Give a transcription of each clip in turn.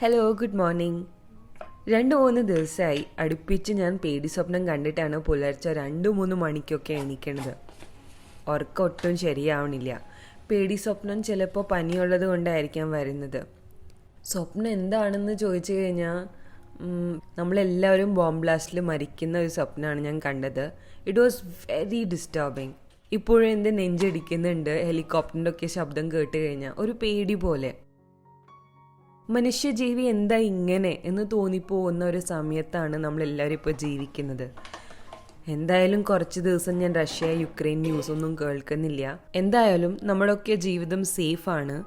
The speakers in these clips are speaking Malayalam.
Hello, good morning. 2-3 ദിവസമായി അടുപ്പിച്ച് ഞാൻ പേടി സ്വപ്നം കണ്ടിട്ടാണ് പുലർച്ചെ 2-3 മണിക്കൊക്കെ എണീക്കണത്. ഉറക്കം ഒട്ടും ശരിയാവണില്ല. പേടി സ്വപ്നം ചിലപ്പോൾ പനിയുള്ളത് കൊണ്ടായിരിക്കാം വരുന്നത്. സ്വപ്നം എന്താണെന്ന് ചോദിച്ചു കഴിഞ്ഞാൽ നമ്മളെല്ലാവരും ബോംബ് ബ്ലാസ്റ്റിൽ മരിക്കുന്ന ഒരു സ്വപ്നമാണ് ഞാൻ കണ്ടത്. It was very disturbing. ഇപ്പോഴും എൻ്റെ നെഞ്ചടിക്കുന്നുണ്ട് ഹെലികോപ്റ്ററിൻ്റെ ഒക്കെ ശബ്ദം കേട്ട് കഴിഞ്ഞാൽ. ഒരു പേടി പോലെ. മനുഷ്യജീവി എന്താ ഇങ്ങനെ എന്ന് തോന്നിപ്പോകുന്ന ഒരു സമയത്താണ് നമ്മളെല്ലാവരും ഇപ്പോൾ ജീവിക്കുന്നത്. എന്തായാലും കുറച്ച് ദിവസം ഞാൻ റഷ്യ യുക്രൈൻ ന്യൂസൊന്നും കേൾക്കുന്നില്ല. എന്തായാലും നമ്മളൊക്കെ ജീവിതം സേഫാണ്.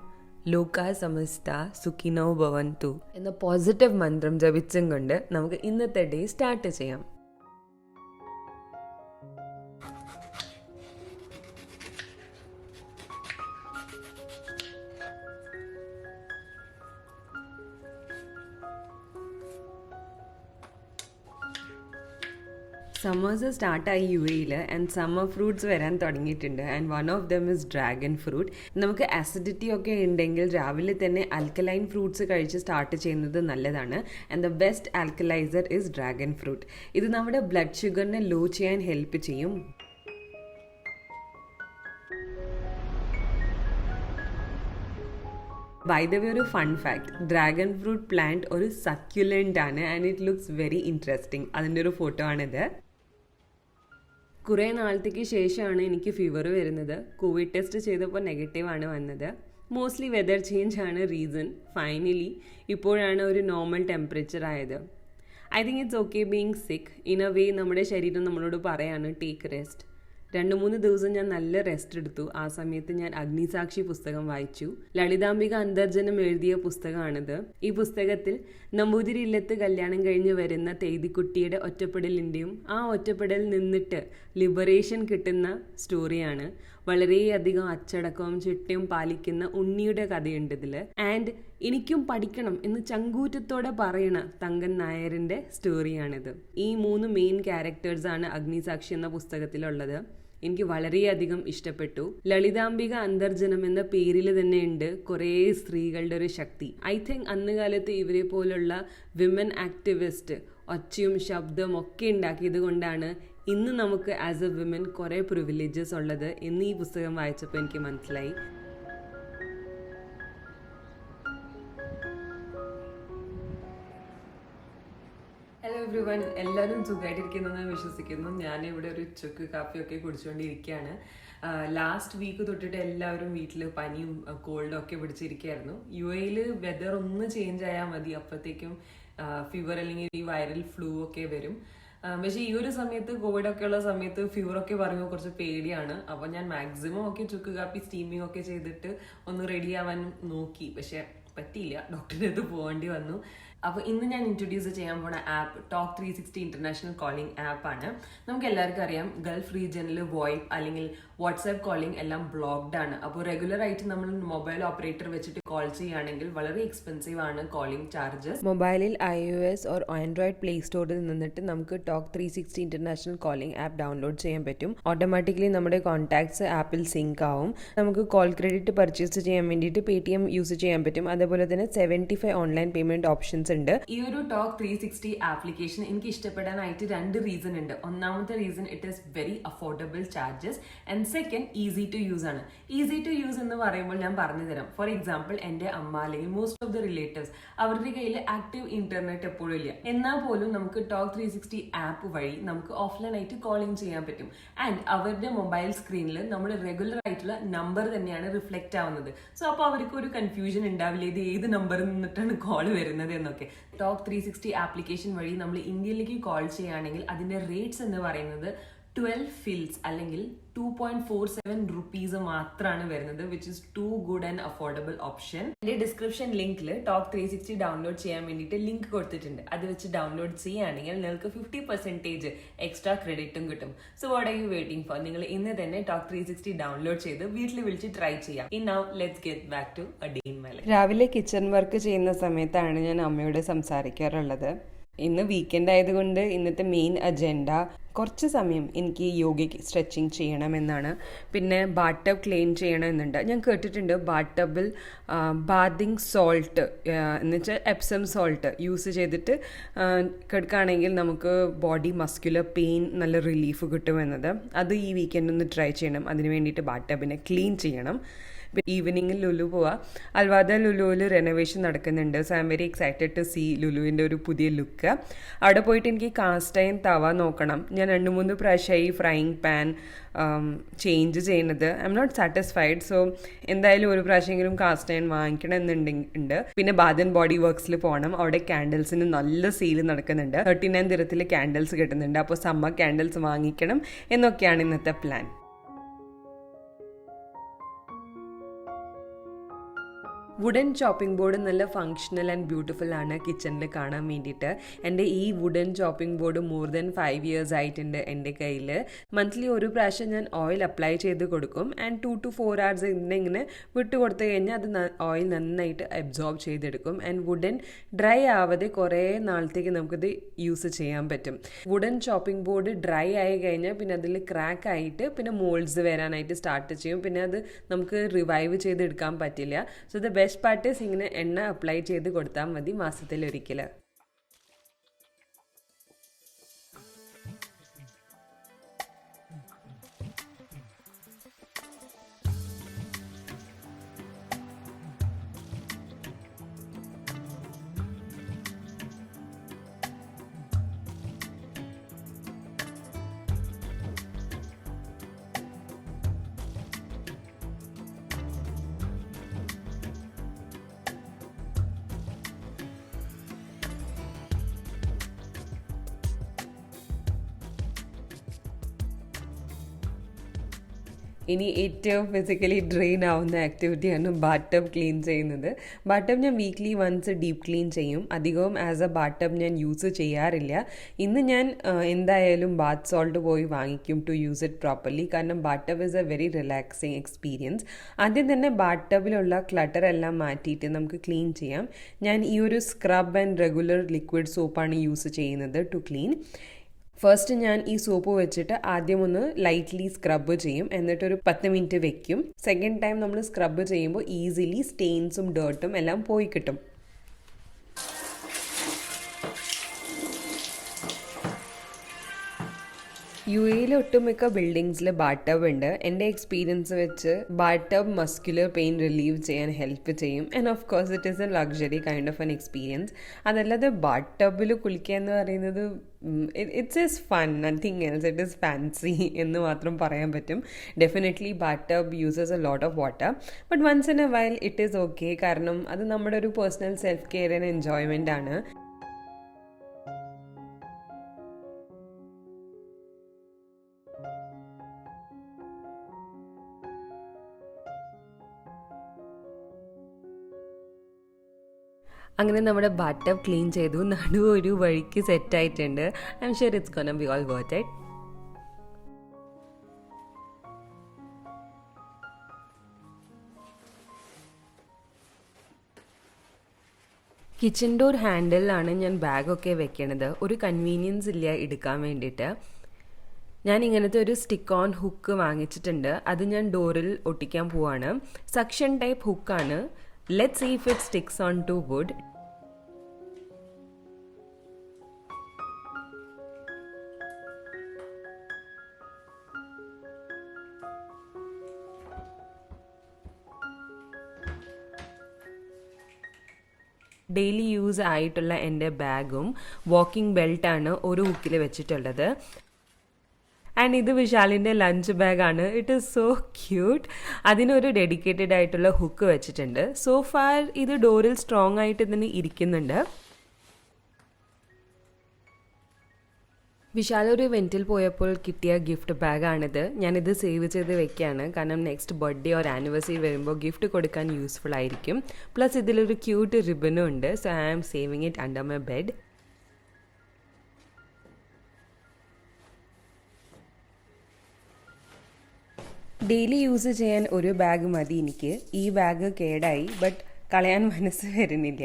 ലോകാ സമസ്ത സുഖിനോ ഭവന്തു എന്ന പോസിറ്റീവ് മന്ത്രം ജപിച്ചും കൊണ്ട് നമുക്ക് ഇന്നത്തെ ഡേ സ്റ്റാർട്ട് ചെയ്യാം. സമ്മേഴ്സ് സ്റ്റാർട്ടായി UAE ആൻഡ് സമ്മർ ഫ്രൂട്ട്സ് വരാൻ തുടങ്ങിയിട്ടുണ്ട്. And one of them is dragon fruit. നമുക്ക് ആസിഡിറ്റി ഒക്കെ ഉണ്ടെങ്കിൽ രാവിലെ തന്നെ ആൽക്കലൈൻ ഫ്രൂട്ട്സ് കഴിച്ച് സ്റ്റാർട്ട് ചെയ്യുന്നത് നല്ലതാണ്. And the best alkalizer is dragon fruit. ഇത് നമ്മുടെ ബ്ലഡ് ഷുഗറിനെ ലോ ചെയ്യാൻ ഹെൽപ്പ് ചെയ്യും. ബൈ ദ വേ, ഒരു fun fact, dragon fruit plant ഒരു സക്യുലൻ്റ് ആണ് and it looks very interesting. അതിൻ്റെ ഒരു ഫോട്ടോ ആണിത്. കുറേ നാളത്തേക്ക് ശേഷമാണ് എനിക്ക് ഫീവർ വരുന്നത്. കോവിഡ് ടെസ്റ്റ് ചെയ്തപ്പോൾ നെഗറ്റീവാണ് വന്നത്. മോസ്റ്റ്ലി വെതർ ചേഞ്ച് ആണ് റീസൺ. ഫൈനലി ഇപ്പോഴാണ് ഒരു നോർമൽ ടെമ്പറേച്ചർ ആയത്. I think it's okay being സിക്ക്. ഇൻ എ വേ നമ്മുടെ ശരീരം നമ്മളോട് പറയാണ് ടേക്ക് റെസ്റ്റ്. 2-3 ദിവസം ഞാൻ നല്ല റെസ്റ്റ് എടുത്തു. ആ സമയത്ത് ഞാൻ അഗ്നിസാക്ഷി പുസ്തകം വായിച്ചു. ലളിതാംബിക അന്തർജനം എഴുതിയ പുസ്തകമാണിത്. ഈ പുസ്തകത്തിൽ നമ്പൂതിരി ഇല്ലത്ത് കല്യാണം കഴിഞ്ഞ് വരുന്ന തേതിക്കുട്ടിയുടെ ഒറ്റപ്പെടലിൻ്റെയും ആ ഒറ്റപ്പെടലിൽ നിന്നിട്ട് ലിബറേഷൻ കിട്ടുന്ന സ്റ്റോറിയാണ്. വളരെയധികം അച്ചടക്കവും ചിട്ടയും പാലിക്കുന്ന ഉണ്ണിയുടെ കഥയുണ്ട് ഇതിൽ. ആൻഡ് എനിക്കും പഠിക്കണം എന്ന് ചങ്കൂറ്റത്തോടെ പറയണ തങ്കൻ നായരിൻ്റെ സ്റ്റോറിയാണിത്. ഈ 3 മെയിൻ ക്യാരക്ടേഴ്സാണ് അഗ്നിസാക്ഷി എന്ന പുസ്തകത്തിലുള്ളത്. എനിക്ക് വളരെയധികം ഇഷ്ടപ്പെട്ടു. ലളിതാംബിക അന്തർജനം എന്ന പേരിൽ തന്നെ ഉണ്ട് കുറേ സ്ത്രീകളുടെ ഒരു ശക്തി. ഐ തിങ്ക് അന്ന് കാലത്ത് ഇവരെ പോലുള്ള വിമൻ ആക്ടിവിസ്റ്റ് ഒച്ചയും ശബ്ദവും ഒക്കെ ഉണ്ടാക്കിയത് കൊണ്ടാണ് ഇന്ന് നമുക്ക് ആസ് എ വിമൻ കുറേ പ്രിവിലേജസ് ഉള്ളത് എന്ന് ഈ പുസ്തകം വായിച്ചപ്പോൾ എനിക്ക് മനസ്സിലായി. ഹലോ എവ്രിവൺ, എല്ലാവരും സുഖമായിട്ടിരിക്കുന്നെന്ന് വിശ്വസിക്കുന്നു. ഞാനിവിടെ ഒരു ചുക്ക് കാപ്പിയൊക്കെ കുടിച്ചുകൊണ്ടിരിക്കുകയാണ്. ലാസ്റ്റ് വീക്ക് തൊട്ടിട്ട് എല്ലാവരും വീട്ടിൽ പനിയും കോൾഡും ഒക്കെ പിടിച്ചിരിക്കുകയായിരുന്നു. UAE വെതർ ഒന്ന് ചേഞ്ച് ആയാൽ മതി, അപ്പോഴത്തേക്കും ഫീവർ അല്ലെങ്കിൽ ഈ വൈറൽ ഫ്ലൂ ഒക്കെ വരും. പക്ഷേ ഈ ഒരു സമയത്ത് കോവിഡ് ഒക്കെ ഉള്ള സമയത്ത് ഫീവർ ഒക്കെ പറയുമ്പോൾ കുറച്ച് പേടിയാണ്. അപ്പോൾ ഞാൻ മാക്സിമം ഒക്കെ ചുക്ക് കാപ്പി സ്റ്റീമിങ് ഒക്കെ ചെയ്തിട്ട് ഒന്ന് റെഡി ആവാൻ നോക്കി. പക്ഷെ പറ്റിയില്ല, ഡോക്ടറിൻ്റെ അടുത്ത് പോകേണ്ടി വന്നു. അപ്പോൾ ഇന്ന് ഞാൻ ഇൻട്രൊഡ്യൂസ് ചെയ്യാൻ പോണ ആപ്പ് ടോക്ക് 360 ഇന്റർനാഷണൽ കോളിംഗ് ആപ്പാണ്. നമുക്ക് എല്ലാവർക്കും അറിയാം, ഗൾഫ് റീജിയനിൽ വോയിപ്പ് അല്ലെങ്കിൽ വാട്സാപ്പ് കോളിംഗ് എല്ലാം ബ്ലോക്ക്ഡ് ആണ്. അപ്പോൾ റെഗുലർ ആയിട്ട് നമ്മൾ മൊബൈൽ ഓപ്പറേറ്റർ വെച്ചിട്ട് കോൾ ചെയ്യുകയാണെങ്കിൽ വളരെ എക്സ്പെൻസീവ് ആണ് കോളിംഗ് ചാർജസ്. മൊബൈലിൽ iOS ഓർ ആൻഡ്രോയിഡ് പ്ലേ സ്റ്റോറിൽ നിന്നിട്ട് നമുക്ക് talk 360 international calling app download ചെയ്യാൻ പറ്റും. ഓട്ടോമാറ്റിക്കലി നമ്മുടെ കോൺടാക്ട്സ് ആപ്പിൽ സിങ്ക് ആവും. നമുക്ക് കോൾ ക്രെഡിറ്റ് പർച്ചേസ് ചെയ്യാൻ വേണ്ടിയിട്ട് Paytm യൂസ് ചെയ്യാൻ പറ്റും. അതേപോലെ തന്നെ 75 ഓൺലൈൻ പേയ്മെന്റ് ഓപ്ഷൻസ് ഉണ്ട്. ഈ ഒരു ടോക്ക് 360 ആപ്ലിക്കേഷൻ എനിക്ക് ഇഷ്ടപ്പെടാനായിട്ട് 2 റീസൺ ഉണ്ട്. ഒന്നാമത്തെ reason, it is very affordable charges and second, easy to use ആണ്. ഈസി ടു യൂസ് എന്ന് പറയുമ്പോൾ ഞാൻ പറഞ്ഞു തരാം. ഫോർ എക്സാമ്പിൾ, എൻ്റെ അമ്മ അല്ലെങ്കിൽ മോസ്റ്റ് ഓഫ് ദ റിലേറ്റീവ്സ് അവരുടെ കയ്യിൽ ആക്റ്റീവ് ഇന്റർനെറ്റ് എപ്പോഴും ഇല്ല. എന്നാൽ പോലും നമുക്ക് ടോക്ക് 360 ആപ്പ് വഴി നമുക്ക് ഓഫ്ലൈൻ ആയിട്ട് കോളിംഗ് ചെയ്യാൻ പറ്റും. ആൻഡ് അവരുടെ മൊബൈൽ സ്ക്രീനിൽ നമ്മൾ റെഗുലർ ആയിട്ടുള്ള നമ്പർ തന്നെയാണ് റിഫ്ലക്റ്റ് ആവുന്നത്. സോ അപ്പോൾ അവർക്ക് ഒരു കൺഫ്യൂഷൻ ഉണ്ടാവില്ല, ഇത് ഏത് നമ്പറിൽ നിന്നിട്ടാണ് കോൾ വരുന്നത് എന്നൊക്കെ. ടോക്ക് 360 ആപ്ലിക്കേഷൻ വഴി നമ്മൾ ഇന്ത്യയിലേക്ക് കോൾ ചെയ്യുകയാണെങ്കിൽ അതിന്റെ റേറ്റ്സ് എന്ന് പറയുന്നത് 12 ഫിൽസ് അല്ലെങ്കിൽ 2.47 റുപ്പീസ് മാത്രമാണ് വരുന്നത്, which is too good and affordable option. എന്റെ ഡിസ്ക്രിപ്ഷൻ ലിങ്കിൽ ടോക്ക് 360 ഡൗൺലോഡ് ചെയ്യാൻ വേണ്ടിയിട്ട് ലിങ്ക് കൊടുത്തിട്ടുണ്ട്. അത് വെച്ച് ഡൗൺലോഡ് ചെയ്യുകയാണെങ്കിൽ നിങ്ങൾക്ക് 50% എക്സ്ട്രാ ക്രെഡിറ്റും കിട്ടും. So what are you waiting for? നിങ്ങൾ ഇന്ന് തന്നെ ടോക്ക് 360 ഡൗൺലോഡ് ചെയ്ത് വീട്ടിൽ വിളിച്ച് ട്രൈ ചെയ്യാം. Now let's get back to a day in my life. രാവിലെ കിച്ചൺ വർക്ക് ചെയ്യുന്ന സമയത്താണ് ഞാൻ അമ്മയോട് സംസാരിക്കാറുള്ളത്. ഇന്ന് വീക്കെൻഡ് ആയതുകൊണ്ട് ഇന്നത്തെ മെയിൻ അജണ്ട കുറച്ച് സമയം എനിക്ക് യോഗയ്ക്ക് സ്ട്രെച്ചിങ് ചെയ്യണമെന്നാണ്. പിന്നെ ബാത്ത് ടബ് ക്ലീൻ ചെയ്യണമെന്നുണ്ട്. ഞാൻ കേട്ടിട്ടുണ്ട് ബാത്ത് ടബിൽ ബാത്തിങ് സോൾട്ട് എന്ന് വെച്ചാൽ എപ്സം സോൾട്ട് യൂസ് ചെയ്തിട്ട് കിടക്കുകയാണെങ്കിൽ നമുക്ക് ബോഡി മസ്കുലർ പെയിൻ നല്ല റിലീഫ് കിട്ടുമെന്നത്. അത് ഈ വീക്കെൻഡ് ഒന്ന് ട്രൈ ചെയ്യണം. അതിന് വേണ്ടിയിട്ട് ബാത്ത് ടബിനെ ക്ലീൻ ചെയ്യണം. ഈവനിങ്ങിൽ ലുലു പോവാം. അൽവാദ ലുലുവിൽ റെനോവേഷൻ നടക്കുന്നുണ്ട്. So I'm very excited to see ലുലുവിൻ്റെ ഒരു പുതിയ ലുക്ക്. അവിടെ പോയിട്ട് എനിക്ക് കാസ്റ്റ് അയൺ തവ നോക്കണം. ഞാൻ 2-3 പ്രാവശ്യമായി ഫ്രൈയിങ് പാൻ ചേഞ്ച് ചെയ്യുന്നത്. I'm not satisfied. So എന്തായാലും ഒരു പ്രാവശ്യമെങ്കിലും കാസ്റ്റ് അയൺ വാങ്ങിക്കണം എന്നുണ്ട്. പിന്നെ ബാത്ത് ആൻഡ് ബോഡി വർക്ക്സിൽ പോകണം. അവിടെ ക്യാൻഡിൽസിന് നല്ല സെയിൽ നടക്കുന്നുണ്ട്. 39 ദിറത്തിൽ ക്യാൻഡിൽസ് കിട്ടുന്നുണ്ട്. അപ്പോൾ സമ്മർ ക്യാൻഡിൽസ് വാങ്ങിക്കണം എന്നൊക്കെയാണ് ഇന്നത്തെ പ്ലാൻ. വുഡൻ ചോപ്പിംഗ് ബോർഡ് നല്ല ഫങ്ഷണൽ ആൻഡ് ബ്യൂട്ടിഫുൾ ആണ് കിച്ചണിൽ കാണാൻ വേണ്ടിയിട്ട്. എൻ്റെ ഈ wooden chopping board more than 5 years ആയിട്ടുണ്ട് എൻ്റെ കയ്യിൽ. മന്ത്ലി ഒരു പ്രാവശ്യം ഞാൻ ഓയിൽ അപ്ലൈ ചെയ്ത് കൊടുക്കും. ആൻഡ് 2 to 4 hours ഇങ്ങനെ വിട്ട് കൊടുത്തു കഴിഞ്ഞാൽ അത് ഓയിൽ നന്നായിട്ട് അബ്സോർബ് ചെയ്തെടുക്കും. ആൻഡ് വുഡൻ ഡ്രൈ ആവാതെ കുറേ നാളത്തേക്ക് നമുക്കിത് യൂസ് ചെയ്യാൻ പറ്റും. വുഡൻ ചോപ്പിംഗ് ബോർഡ് ഡ്രൈ ആയി കഴിഞ്ഞാൽ പിന്നെ അതിൽ ക്രാക്ക് ആയിട്ട് പിന്നെ മോൾഡ്സ് വരാനായിട്ട് സ്റ്റാർട്ട് ചെയ്യും. പിന്നെ അത് നമുക്ക് റിവൈവ് ചെയ്തെടുക്കാൻ പറ്റില്ല. So the best part is ഇങ്ങനെ എണ്ണ അപ്ലൈ ചെയ്ത് കൊടുത്താൽ മതി മാസത്തിലൊരിക്കൽ. ഇനി ഏറ്റവും ഫിസിക്കലി ഡ്രെയിൻ ആവുന്ന ആക്ടിവിറ്റിയാണ് ബാത്ത് ടബ് ക്ലീൻ ചെയ്യുന്നത്. ബാത്ത് ടബ് ഞാൻ വീക്ക്ലി വൺസ് ഡീപ്പ് ക്ലീൻ ചെയ്യും. അധികവും ആസ് എ ബാത്ത് ടബ് ഞാൻ യൂസ് ചെയ്യാറില്ല. ഇന്ന് ഞാൻ എന്തായാലും ബാത്ത് സോൾട്ട് പോയി വാങ്ങിക്കും ടു യൂസ് ഇറ്റ് പ്രോപ്പർലി. കാരണം bathtub is a very relaxing experience. ആദ്യം തന്നെ ബാത്ത് ടബിലുള്ള ക്ലട്ടർ എല്ലാം മാറ്റിയിട്ട് നമുക്ക് ക്ലീൻ ചെയ്യാം. ഞാൻ ഈ ഒരു സ്ക്രബ് ആൻഡ് റെഗുലർ ലിക്വിഡ് സോപ്പാണ് യൂസ് ചെയ്യുന്നത് ടു ക്ലീൻ. ഫസ്റ്റ് ഞാൻ ഈ സോപ്പ് വെച്ചിട്ട് ആദ്യം ഒന്ന് ലൈറ്റ്ലി സ്ക്രബ് ചെയ്യും. എന്നിട്ടൊരു 10 മിനിറ്റ് വെക്കും. സെക്കൻഡ് ടൈം നമ്മൾ സ്ക്രബ് ചെയ്യുമ്പോൾ ഈസിലി സ്റ്റെയിൻസും ഡേർട്ടും എല്ലാം പോയി കിട്ടും. UAE ഒട്ടുമിക്ക ബിൽഡിങ്സിൽ ബാത്ത് ടബ് ഉണ്ട്. എൻ്റെ എക്സ്പീരിയൻസ് വെച്ച് bath tub muscular pain relieve ചെയ്യാൻ ഹെൽപ്പ് ചെയ്യും. And of course it is a luxury kind of an experience. അതല്ലാതെ ബാത്ത് ടബിൽ കുളിക്കുക എന്ന് പറയുന്നത് it's is fun, nothing else. It is fancy എന്ന് മാത്രം പറയാൻ പറ്റും. Definitely bath tub uses a lot of water, but once in a while it is okay. കാരണം അത് നമ്മുടെ ഒരു personal self care and enjoyment ആണ്. അങ്ങനെ നമ്മുടെ ബാത്ത് ടബ് ക്ലീൻ ചെയ്തു. നടുവ് ഒരു വഴിക്ക് സെറ്റായിട്ടുണ്ട്. I'm sure it's gonna be all worth it. Kitchen door ഹാൻഡിലാണ് ഞാൻ ബാഗൊക്കെ വെക്കണത്. ഒരു കൺവീനിയൻസ് ഇല്ല എടുക്കാൻ വേണ്ടിയിട്ട്. ഞാൻ ഇങ്ങനത്തെ ഒരു സ്റ്റിക്ക് ഓൺ ഹുക്ക് വാങ്ങിച്ചിട്ടുണ്ട്. അത് ഞാൻ ഡോറിൽ ഒട്ടിക്കാൻ പോവാണ്. സക്ഷൻ ടൈപ്പ് ഹുക്കാണ്. Let's see if it sticks onto wood. Daily use ആയിട്ടുള്ള എൻ്റെ ബാഗും വാക്കിംഗ് ബെൽറ്റാണ് ഒരു ഹുക്കിൽ വെച്ചിട്ടുള്ളത്. ആൻഡ് ഇത് വിശാലിൻ്റെ ലഞ്ച് ബാഗാണ്. It is so cute. അതിനൊരു ഡെഡിക്കേറ്റഡ് ആയിട്ടുള്ള ഹുക്ക് വെച്ചിട്ടുണ്ട്. സോ ഫാർ ഇത് ഡോറിൽ സ്ട്രോങ് ആയിട്ട് തന്നെ ഇരിക്കുന്നുണ്ട്. വിശാൽ ഒരു ഇവൻറ്റിൽ പോയപ്പോൾ കിട്ടിയ ഗിഫ്റ്റ് ബാഗാണിത്. ഞാനിത് സേവ് ചെയ്ത് വെക്കുകയാണ്. കാരണം നെക്സ്റ്റ് ബർത്ത്ഡേ ഓർ ആനിവേഴ്സറി വരുമ്പോൾ ഗിഫ്റ്റ് കൊടുക്കാൻ യൂസ്ഫുൾ ആയിരിക്കും. പ്ലസ് ഇതിലൊരു ക്യൂട്ട് റിബനും ഉണ്ട്. So I am saving it under my bed. Daily use ചെയ്യാൻ ഒരു ബാഗ് മതി എനിക്ക്. ഈ ബാഗ് കേടായി, ബട്ട് കളയാൻ മനസ്സ് വരുന്നില്ല.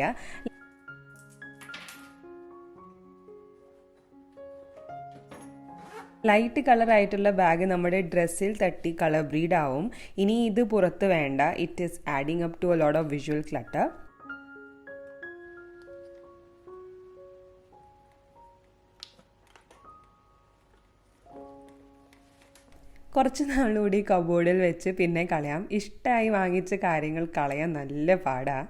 ലൈറ്റ് കളറായിട്ടുള്ള ബാഗ് നമ്മുടെ ഡ്രസ്സിൽ തട്ടി കളർ ബ്രീഡ് ആവും. ഇനി ഇത് പുറത്ത് വേണ്ട. It is adding up to a lot of visual clutter. കുറച്ച് നാളുകൂടി കബോർഡിൽ വെച്ച് പിന്നെ കളയാം. ഇഷ്ടമായി വാങ്ങിച്ച കാര്യങ്ങൾ കളയാൻ നല്ല പാടാണ്.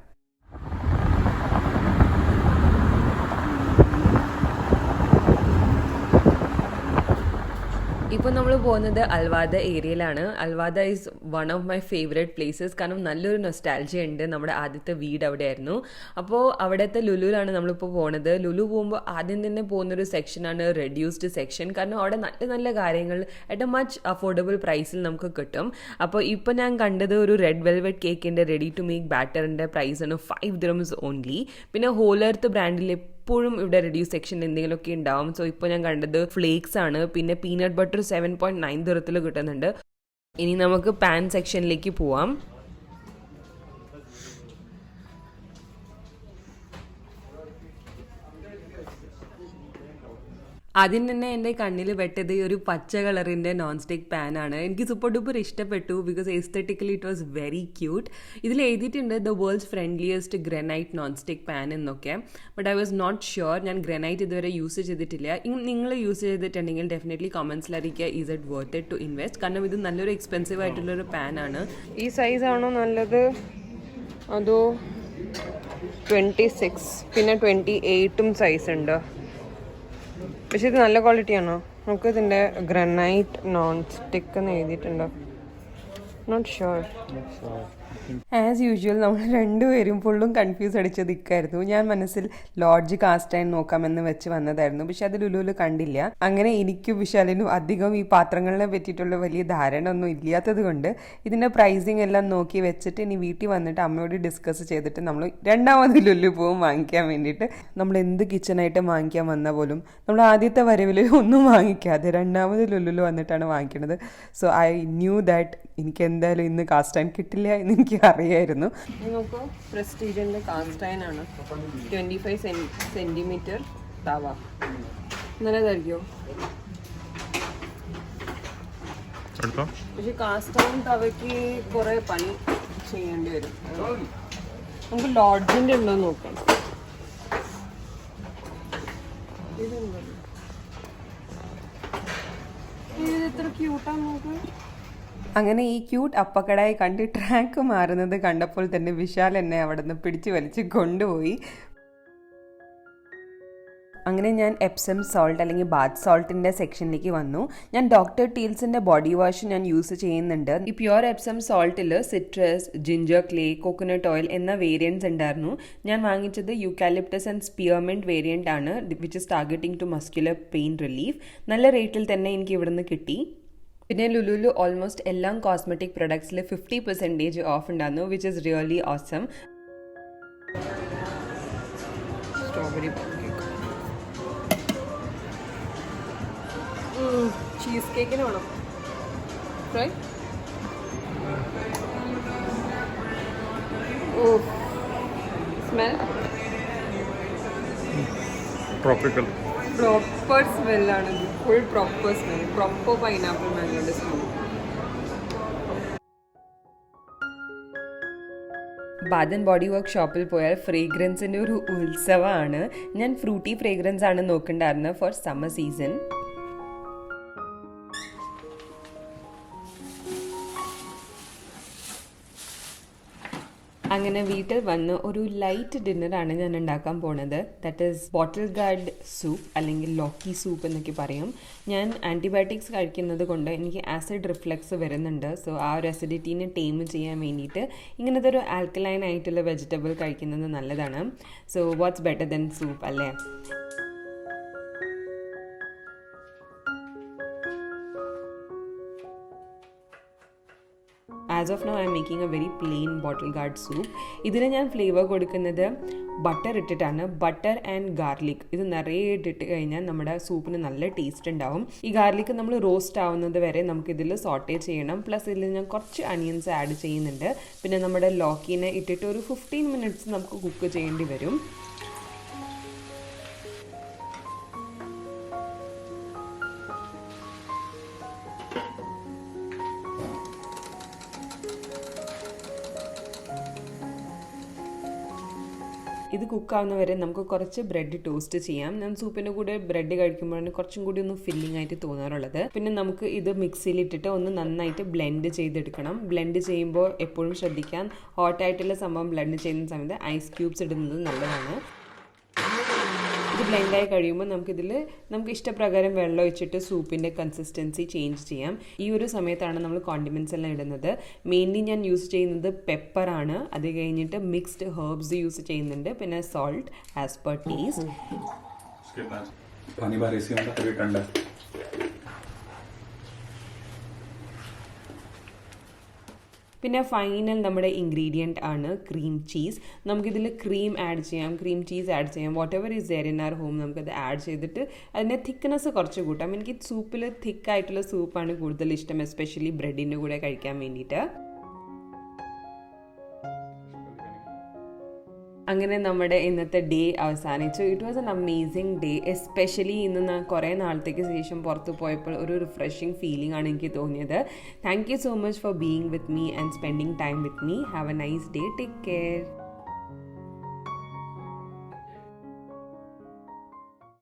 ഇപ്പോൾ നമ്മൾ പോകുന്നത് അൽവാദ ഏരിയയിലാണ്. Al Wahda is one of my favourite places. കാരണം നല്ലൊരു നൊസ്റ്റാൾജിയ ഉണ്ട്. നമ്മുടെ ആദ്യത്തെ വീട് അവിടെയായിരുന്നു. അപ്പോൾ അവിടുത്തെ ലുലുവിലാണ് നമ്മളിപ്പോൾ പോകുന്നത്. ലുലു പോകുമ്പോൾ ആദ്യം തന്നെ പോകുന്നൊരു സെക്ഷനാണ് റെഡ്യൂസ്ഡ് സെക്ഷൻ. കാരണം അവിടെ നല്ല നല്ല കാര്യങ്ങൾ അറ്റ് എ മച്ച് അഫോർഡബിൾ പ്രൈസിൽ നമുക്ക് കിട്ടും. അപ്പോൾ ഇപ്പോൾ ഞാൻ കണ്ടത് ഒരു റെഡ് വെൽവെറ്റ് കേക്കിൻ്റെ റെഡി ടു മേക്ക് ബാറ്ററിൻ്റെ പ്രൈസാണ് 5 dirhams ഓൺലി. പിന്നെ ഹോൾ എർത്ത് ബ്രാൻഡിൽ എപ്പോഴും ഇവിടെ റെഡ്യൂസ് സെക്ഷനിൽ എന്തെങ്കിലുമൊക്കെ ഉണ്ടാവും. സോ ഇപ്പോൾ ഞാൻ കണ്ടത് ഫ്ലേക്സ് ആണ്. പിന്നെ പീനട്ട് ബട്ടർ 7.9 dirhams കിട്ടുന്നുണ്ട്. ഇനി നമുക്ക് പാൻ സെക്ഷനിലേക്ക് പോവാം. ആദ്യം തന്നെ എൻ്റെ കണ്ണിൽ പെട്ടത് ഒരു പച്ച കളറിൻ്റെ നോൺ സ്റ്റിക്ക് പാനാണ്. എനിക്ക് സൂപ്പർ ഡൂപ്പർ ഇഷ്ടപ്പെട്ടു. Because aesthetically it was very cute. ഇതിൽ എഴുതിയിട്ടുണ്ട് the world's friendliest granite non stick pan എന്നൊക്കെ. But I was not sure. ഞാൻ ഗ്രാനൈറ്റ് ഇതുവരെ യൂസ് ചെയ്തിട്ടില്ല. നിങ്ങൾ യൂസ് ചെയ്തിട്ടുണ്ടെങ്കിൽ ഡെഫിനറ്റ്ലി കമൻസിൽ അറിയിക്കുക is it worth it to invest. കാരണം ഇത് നല്ലൊരു എക്സ്പെൻസീവ് ആയിട്ടുള്ളൊരു പാനാണ്. ഈ സൈസാണോ നല്ലത് അതോ 26 പിന്നെ 28 സൈസ് ഉണ്ട്. പക്ഷെ ഇത് നല്ല ക്വാളിറ്റിയാണോ? നമുക്ക് ഇതിൻ്റെ ഗ്രാനൈറ്റ് നോൺ സ്റ്റിക്ക് എന്ന് എഴുതിയിട്ടുണ്ടോ? Not sure. ആസ് യൂഷ്വൽ നമ്മൾ രണ്ടുപേരും ഫുള്ളും കൺഫ്യൂസ് അടിച്ച് നിൽക്കായിരുന്നു. ഞാൻ മനസ്സിൽ ലോഡ്ജ് കാസ്റ്റ് അയൺ നോക്കാമെന്ന് വെച്ച് വന്നതായിരുന്നു. പക്ഷെ അത് ലുലുവിൽ കണ്ടില്ല. അങ്ങനെ എനിക്കും വിശാലിനും അധികം ഈ പാത്രങ്ങളെ പറ്റിയിട്ടുള്ള വലിയ ധാരണ ഒന്നും ഇല്ലാത്തത് കൊണ്ട് ഇതിൻ്റെ പ്രൈസിങ് എല്ലാം നോക്കി വെച്ചിട്ട് ഇനി വീട്ടിൽ വന്നിട്ട് അമ്മയോട് ഡിസ്കസ് ചെയ്തിട്ട് നമ്മൾ രണ്ടാമത് ലുലു പോകും വാങ്ങിക്കാൻ വേണ്ടിയിട്ട്. നമ്മൾ എന്ത് കിച്ചണായിട്ട് വാങ്ങിക്കാൻ വന്ന പോലും നമ്മൾ ആദ്യത്തെ വരവിൽ ഒന്നും വാങ്ങിക്കാതെ രണ്ടാമത് ലുലുവിൽ വന്നിട്ടാണ് വാങ്ങിക്കുന്നത്. സോ ഐ ന്യൂ ദാറ്റ് എനിക്ക് എന്തായാലും ഇന്ന് കാസ്റ്റ് അയൺ കിട്ടില്ല എന്ന് എനിക്ക് അറിയായിരുന്നു. നോക്കൂ, പ്രസ്റ്റീജിന്റെ കാസ്റ്റ് അയൺ ആണ്. 25 സെന്റിമീറ്റർ തവ. നല്ലതായിരിക്കോ? പക്ഷെ കാസ്റ്റ് അയൺ തവയ്ക്ക് കുറെ പണി ചെയ്യേണ്ടി വരും. നമുക്ക് ലോഡ്ജിന്റെ ഉണ്ടോ നോക്കാം. ഇത് എത്ര ക്യൂട്ടാന്ന് നോക്കാം. അങ്ങനെ ഈ ക്യൂട്ട് അപ്പക്കടായി കണ്ട് ട്രാക്ക് മാറുന്നത് കണ്ടപ്പോൾ തന്നെ വിശാൽ എന്നെ അവിടെ നിന്ന് പിടിച്ച് വലിച്ച് കൊണ്ടുപോയി. അങ്ങനെ ഞാൻ എപ്സം സോൾട്ട് അല്ലെങ്കിൽ ബാത്ത് സോൾട്ടിൻ്റെ സെക്ഷനിലേക്ക് വന്നു. ഞാൻ ഡോക്ടർ ടീൽസിൻ്റെ ബോഡി വാഷ് ഞാൻ യൂസ് ചെയ്യുന്നുണ്ട്. ഈ പ്യുവർ എപ്സം സോൾട്ടിൽ citrus, ginger clay, coconut oil എന്ന വേരിയൻറ്റ്സ് ഉണ്ടായിരുന്നു. ഞാൻ വാങ്ങിച്ചത് യൂക്കാലിപ്റ്റസ് ആൻഡ് സ്പിയർമെൻറ്റ് വേരിയൻ്റ് ആണ്, which is targeting to muscular pain relief. നല്ല റേറ്റിൽ തന്നെ എനിക്ക് ഇവിടുന്ന് കിട്ടി. പിന്നെ ലുലുലു ഓൾമോസ്റ്റ് എല്ലാ കോസ്മെറ്റിക് പ്രൊഡക്ട്സിൽ 50% ഓഫ് ഉണ്ടായിരുന്നു, which is really awesome. Strawberry cheese കേക്കിന് വേണം. സ്മെൽ ട്രോപ്പിക്കൽ പ്രോപ്പർ സ്മെല്ലാണ്. Full proper smell. Proper pineapple മാംഗോയുടെ smell. Baat and body work ഷോപ്പിൽ പോയാൽ ഫ്രേഗ്രൻസിൻ്റെ ഒരു ഉത്സവമാണ്. ഞാൻ ഫ്രൂട്ടി ഫ്രേഗ്രൻസ് ആണ് നോക്കണ്ടായിരുന്നത് ഫോർ സമ്മർ സീസൺ. അങ്ങനെ വീട്ടിൽ വന്ന് ഒരു ലൈറ്റ് ഡിന്നറാണ് ഞാൻ ഉണ്ടാക്കാൻ പോണത്. That is bottle gourd soup അല്ലെങ്കിൽ ലോക്കി സൂപ്പ് എന്നൊക്കെ പറയും. ഞാൻ ആൻറ്റിബയോട്ടിക്സ് കഴിക്കുന്നത് കൊണ്ട് എനിക്ക് ആസിഡ് റിഫ്ലക്സ് വരുന്നുണ്ട്. സോ ആ ഒരു അസിഡിറ്റീനെ ടേം ചെയ്യാൻ വേണ്ടിയിട്ട് ഇങ്ങനത്തെ ഒരു ആൽക്കലൈൻ ആയിട്ടുള്ള വെജിറ്റബിൾ കഴിക്കുന്നത് നല്ലതാണ്. So what's better than soup അല്ലേ? As of now I'm making a very plain bottle gourd soup. ഇതിന് ഞാൻ ഫ്ലേവർ കൊടുക്കുന്നത് ബട്ടർ ഇട്ടിട്ടാണ്. ബട്ടർ ആൻഡ് ഗാർലിക് ഇത് നിറയെ ഇട്ടിട്ട് കഴിഞ്ഞാൽ നമ്മുടെ സൂപ്പിന് നല്ല ടേസ്റ്റ് ഉണ്ടാവും. ഈ ഗാർലിക് നമ്മൾ റോസ്റ്റ് ആവുന്നത് വരെ നമുക്കിതിൽ സോട്ടേ ചെയ്യണം. പ്ലസ് ഇതിൽ ഞാൻ കുറച്ച് അണിയൻസ് ആഡ് ചെയ്യുന്നുണ്ട്. പിന്നെ നമ്മുടെ ലോക്കിനെ ഇട്ടിട്ട് ഒരു 15 minutes നമുക്ക് കുക്ക് ചെയ്യേണ്ടി വരും. ഇത് കുക്കാവുന്ന വരെ നമുക്ക് കുറച്ച് ബ്രെഡ് ടോസ്റ്റ് ചെയ്യാം. ഞാൻ സൂപ്പിൻ്റെ കൂടെ ബ്രെഡ് കഴിക്കുമ്പോഴാണ് കുറച്ചും കൂടി ഒന്ന് ഫില്ലിംഗ് ആയിട്ട് തോന്നാറുള്ളത്. പിന്നെ നമുക്ക് ഇത് മിക്സിയിലിട്ടിട്ട് ഒന്ന് നന്നായിട്ട് ബ്ലെൻഡ് ചെയ്തെടുക്കണം. ബ്ലെൻഡ് ചെയ്യുമ്പോൾ എപ്പോഴും ശ്രദ്ധിക്കാം, ഹോട്ടായിട്ടുള്ള സംഭവം ബ്ലെൻഡ് ചെയ്യുന്ന സമയത്ത് ഐസ് ക്യൂബ്സ് ഇടുന്നത് നല്ലതാണ്. ഇത് ബ്ലെൻഡായി കഴിയുമ്പോൾ നമുക്ക് ഇഷ്ടപ്രകാരം വെള്ളം ഒഴിച്ചിട്ട് സൂപ്പിൻ്റെ കൺസിസ്റ്റൻസി ചേഞ്ച് ചെയ്യാം. ഈ ഒരു സമയത്താണ് നമ്മൾ കോണ്ടിമെൻറ്റ്സ് എല്ലാം ഇടുന്നത്. മെയിൻലി ഞാൻ യൂസ് ചെയ്യുന്നത് പെപ്പറാണ്. അത് കഴിഞ്ഞിട്ട് മിക്സ്ഡ് ഹെർബ്സ് യൂസ് ചെയ്യുന്നുണ്ട്. പിന്നെ സോൾട്ട് ആസ് പെർ ടേസ്റ്റ്. പിന്നെ ഫൈനൽ നമ്മുടെ ഇൻഗ്രീഡിയൻറ്റ് ആണ് ക്രീം ചീസ്. നമുക്കിതിൽ ക്രീം ആഡ് ചെയ്യാം, ക്രീം ചീസ് ആഡ് ചെയ്യാം, whatever is there in our home നമുക്കത് ആഡ് ചെയ്തിട്ട് അതിൻ്റെ തിക്നെസ് കുറച്ച് കൂട്ടാം. എനിക്ക് സൂപ്പിൽ തിക്കായിട്ടുള്ള സൂപ്പാണ് കൂടുതൽ ഇഷ്ടം, എസ്പെഷ്യലി ബ്രെഡിൻ്റെ കൂടെ കഴിക്കാൻ വേണ്ടിയിട്ട്. അങ്ങനെ നമ്മുടെ ഇന്നത്തെ ഡേ അവസാനിച്ചു. It was an amazing day. Especially ഇന്ന് കുറേ നാളത്തേക്ക് ശേഷം പുറത്ത് പോയപ്പോൾ ഒരു റിഫ്രഷിങ് ഫീലിംഗ് ആണ് എനിക്ക് തോന്നിയത്. Thank you so much for being with me and spending time with me. Have A nice day. Take care.